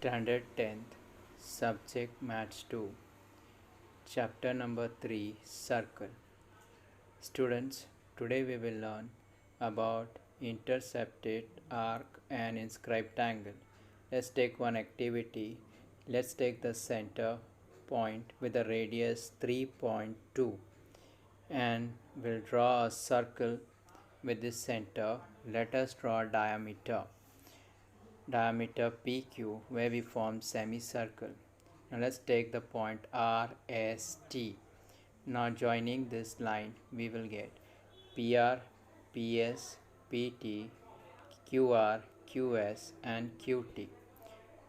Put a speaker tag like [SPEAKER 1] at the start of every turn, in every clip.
[SPEAKER 1] Standard 10th, Subject Maths 2, Chapter number 3, Circle. Students, today we will learn about intercepted arc and inscribed angle. Let's take one activity. Let's take the center point with a radius 3.2 and we'll draw a circle with this center. Let us draw a diameter PQ where we form semicircle. Now let's take the point RST. Now joining this line we will get PR, PS, PT, QR, QS and QT.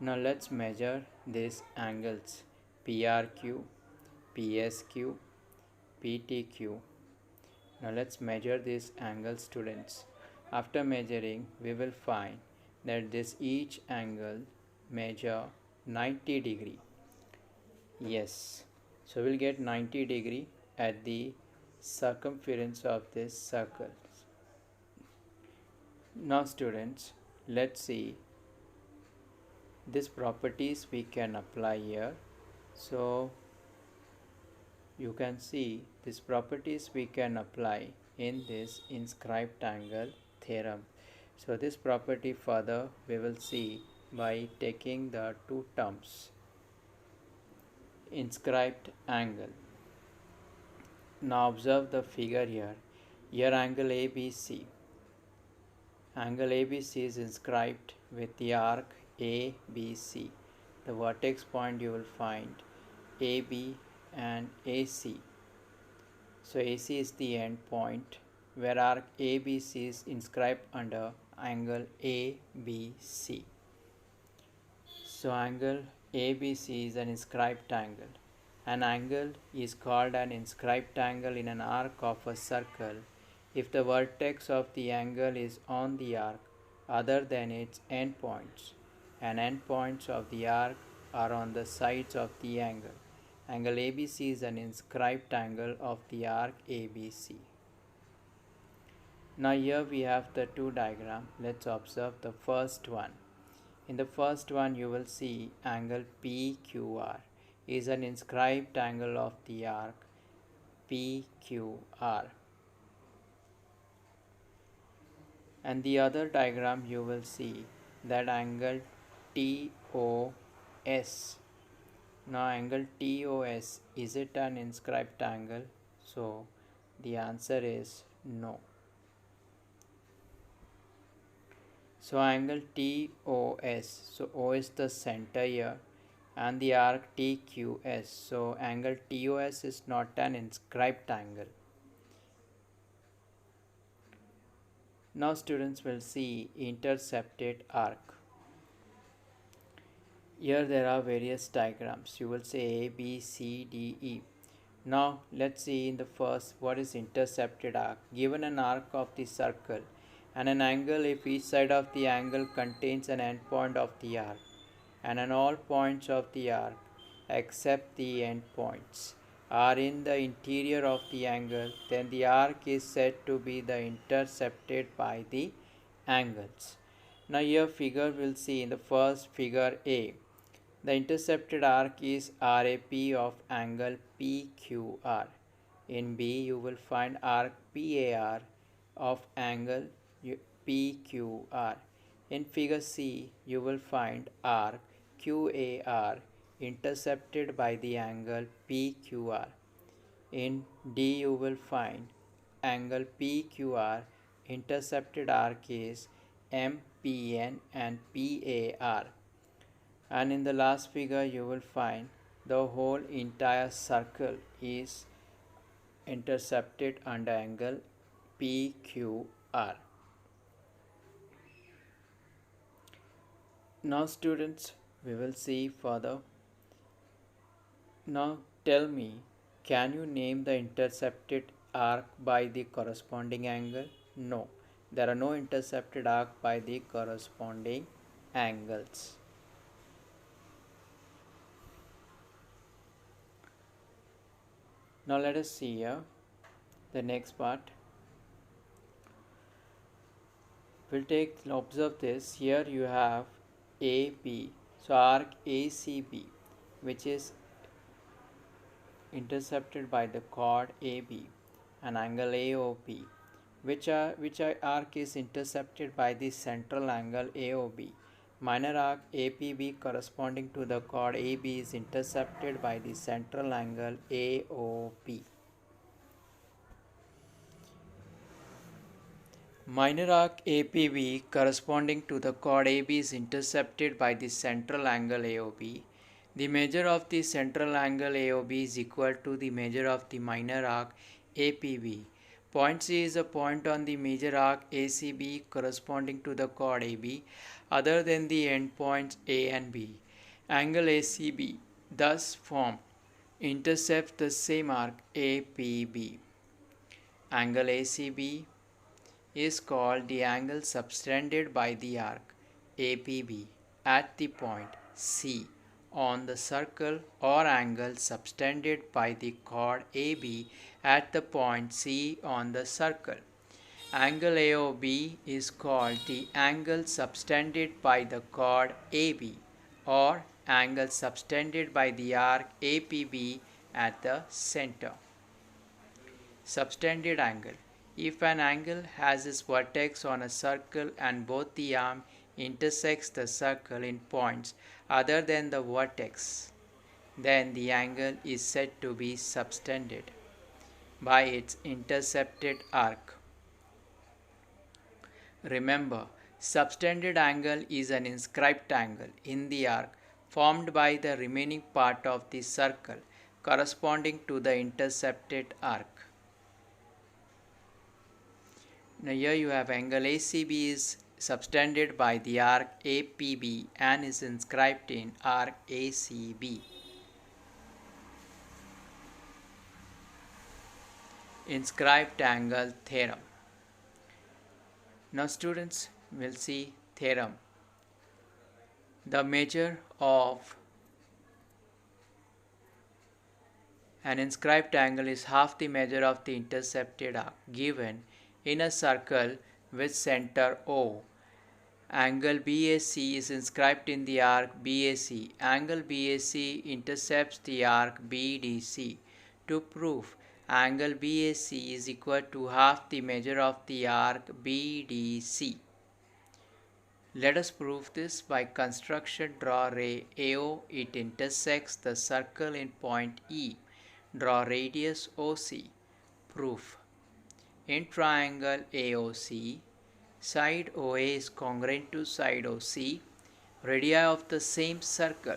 [SPEAKER 1] Now let's measure these angles PRQ, PSQ, PTQ. Now let's measure these angles, students. After measuring we will find that this each angle measure 90 degree. Yes, so we'll get 90 degree at the circumference of this circle. Now students, let's see these properties we can apply here. So you can see these properties we can apply in this inscribed angle theorem. So this property further we will see by taking the two terms inscribed angle. Now observe the figure here. Here angle ABC. Angle ABC is inscribed with the arc ABC. The vertex point you will find AB and AC. So AC is the end point where arc ABC is inscribed under angle ABC. So angle ABC is an inscribed angle. An angle is called an inscribed angle in an arc of a circle if the vertex of the angle is on the arc other than its endpoints, and endpoints of the arc are on the sides of the angle. Angle ABC is an inscribed angle of the arc ABC. Now here we have the two diagrams. Let's observe the first one. In the first one you will see angle PQR is an inscribed angle of the arc PQR. And the other diagram you will see that angle TOS. Now angle TOS, is it an inscribed angle? So the answer is no. So angle TOS, so O is the center here and the arc TQS. So angle TOS is not an inscribed angle. Now students will see intercepted arc. Here there are various diagrams. You will say A, B, C, D, E. Now let's see in the first what is intercepted arc. Given an arc of the circle and an angle if each side of the angle contains an endpoint of the arc, and on all points of the arc except the endpoints are in the interior of the angle, then the arc is said to be the intercepted by the angles. Now here figure will see in the first figure A. The intercepted arc is RAP of angle PQR. In B you will find arc PAR of angle PQR. In figure C you will find arc QAR intercepted by the angle PQR. In D you will find angle PQR intercepted arc is MPN and PAR. And in the last figure you will find the whole entire circle is intercepted under angle PQR. Now students, we will see further. Now tell me, can you name the intercepted arc by the corresponding angle? No, there are no intercepted arc by the corresponding angles. Now let us see here the next part. We'll observe this. Here you have AB. So arc ACB, which is intercepted by the chord AB, and angle AOB, which arc is intercepted by the central angle AOB. Minor arc APB corresponding to the chord AB is intercepted by the central angle AOB. Minor arc APB corresponding to the chord AB is intercepted by the central angle AOB. The measure of the central angle AOB is equal to the measure of the minor arc APB. Point C is a point on the major arc ACB corresponding to the chord AB other than the endpoints A and B. Angle ACB thus formed intercepts the same arc APB. Angle ACB is called the angle subtended by the arc APB at the point C on the circle, or angle subtended by the chord AB at the point C on the circle. Angle AOB is called the angle subtended by the chord AB, or angle subtended by the arc APB at the center. Subtended angle. If an angle has its vertex on a circle and both the arm intersects the circle in points other than the vertex, then the angle is said to be subtended by its intercepted arc. Remember, subtended angle is an inscribed angle in the arc formed by the remaining part of the circle corresponding to the intercepted arc. Now here you have angle ACB is subtended by the arc APB and is inscribed in arc ACB. Inscribed angle theorem. Now students will see theorem. The measure of an inscribed angle is half the measure of the intercepted arc given in a circle with center O. Angle BAC is inscribed in the arc BAC. Angle BAC intercepts the arc BDC. To prove angle BAC is equal to half the measure of the arc BDC. Let us prove this by construction. Draw ray AO. It intersects the circle in point E. Draw radius OC. Proof. In triangle AOC, side OA is congruent to side OC, radii of the same circle.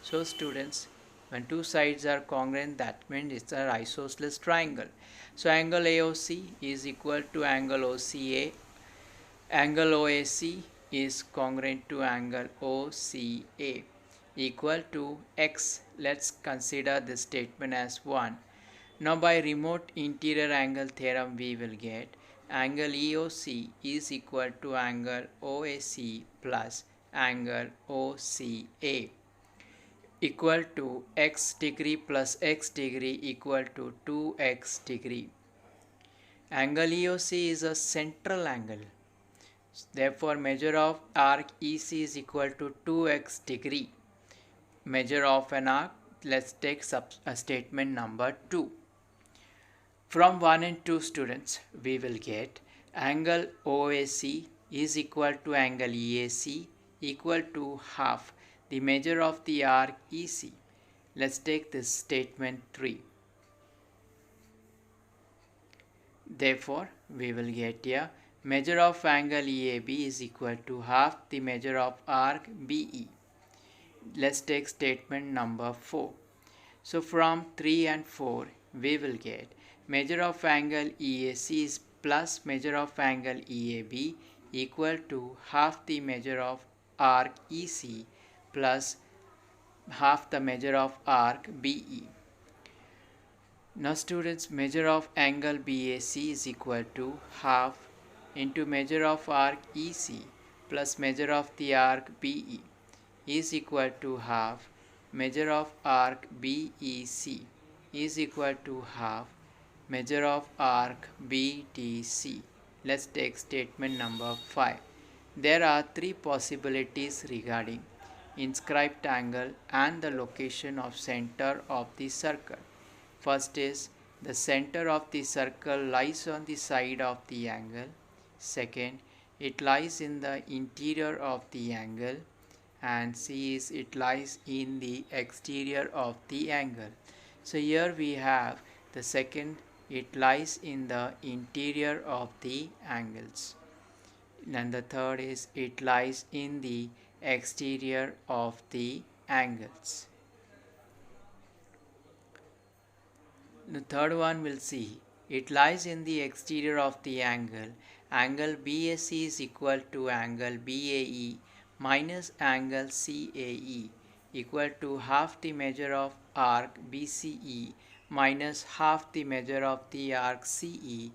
[SPEAKER 1] So students, when two sides are congruent, that means it's an isosceles triangle. So angle AOC is equal to angle OCA. Angle OAC is congruent to angle OCA, equal to X. Let's consider this statement as 1. Now by remote interior angle theorem we will get angle EOC is equal to angle OAC plus angle OCA equal to x degree plus x degree equal to 2x degree. Angle EOC is a central angle. Therefore measure of arc EC is equal to 2x degree. Measure of an arc, let's take statement number 2. From 1 and 2 students, we will get angle OAC is equal to angle EAC equal to half the measure of the arc EC. Let's take this statement 3. Therefore, we will get here measure of angle EAB is equal to half the measure of arc BE. Let's take statement number 4. So from 3 and 4, we will get measure of angle EAC is plus measure of angle EAB equal to half the measure of arc EC plus half the measure of arc BE. Now students, measure of angle BAC is equal to half into measure of arc EC plus measure of the arc BE is equal to half measure of arc BEC is equal to half measure of arc BDC. Let's take statement number 5. There are 3 possibilities regarding inscribed angle and the location of center of the circle. First is the center of the circle lies on the side of the angle. Second, it lies in the interior of the angle. And C is it lies in the exterior of the angle. So here we have the second, it lies in the interior of the angles. And the third is it lies in the exterior of the angles. The third one we'll see. It lies in the exterior of the angle. Angle BAC is equal to angle BAE minus angle CAE equal to half the measure of arc BCE minus half the measure of the arc CE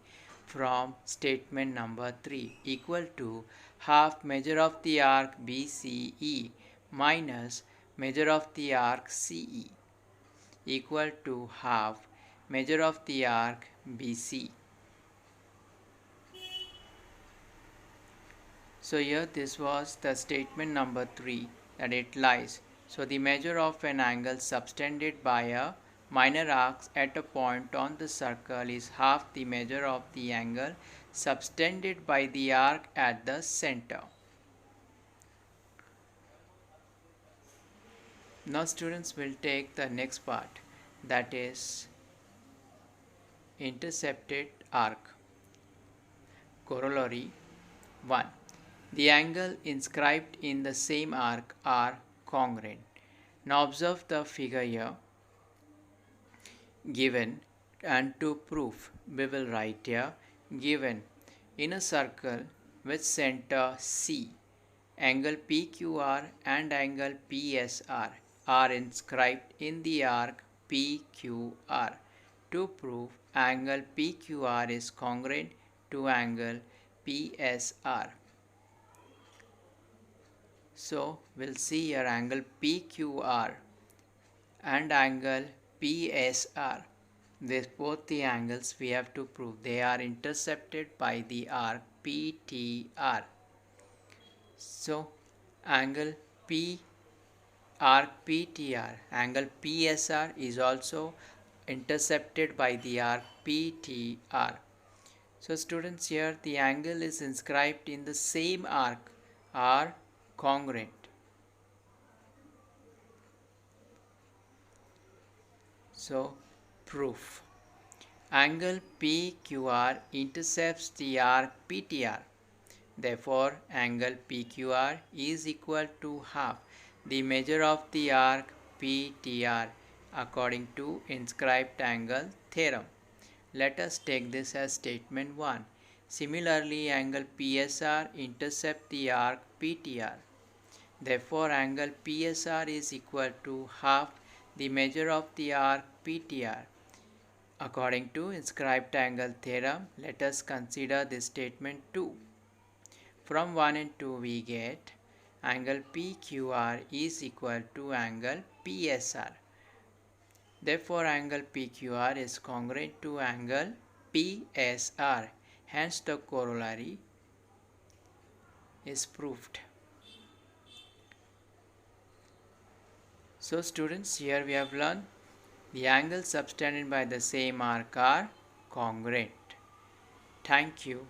[SPEAKER 1] from statement number 3 equal to half measure of the arc BCE minus measure of the arc CE equal to half measure of the arc BC. So here this was the statement number 3 that it lies. So the measure of an angle subtended by a minor arc at a point on the circle is half the measure of the angle subtended by the arc at the center. Now students will take the next part, that is intercepted arc. Corollary 1. The angle inscribed in the same arc are congruent. Now observe the figure here given, and to prove we will write here given in a circle with center C, angle PQR and angle PSR are inscribed in the arc PQR. To prove angle PQR is congruent to angle PSR. So we'll see here angle PQR and angle PSR. These both the angles we have to prove they are intercepted by the arc PTR. So angle P arc PTR, angle PSR is also intercepted by the arc PTR. So students, here the angle is inscribed in the same arc are congruent. So proof. Angle PQR intercepts the arc PTR. Therefore, angle PQR is equal to half the measure of the arc PTR according to inscribed angle theorem. Let us take this as statement 1. Similarly, angle PSR intercepts the arc PTR. Therefore, angle PSR is equal to half the measure of the arc PTR. According to inscribed angle theorem, let us consider this statement 2. From 1 and 2 we get angle PQR is equal to angle PSR. Therefore, angle PQR is congruent to angle PSR. Hence, the corollary is proved. So students, here we have learned the angles subtended by the same arc are congruent. Thank you.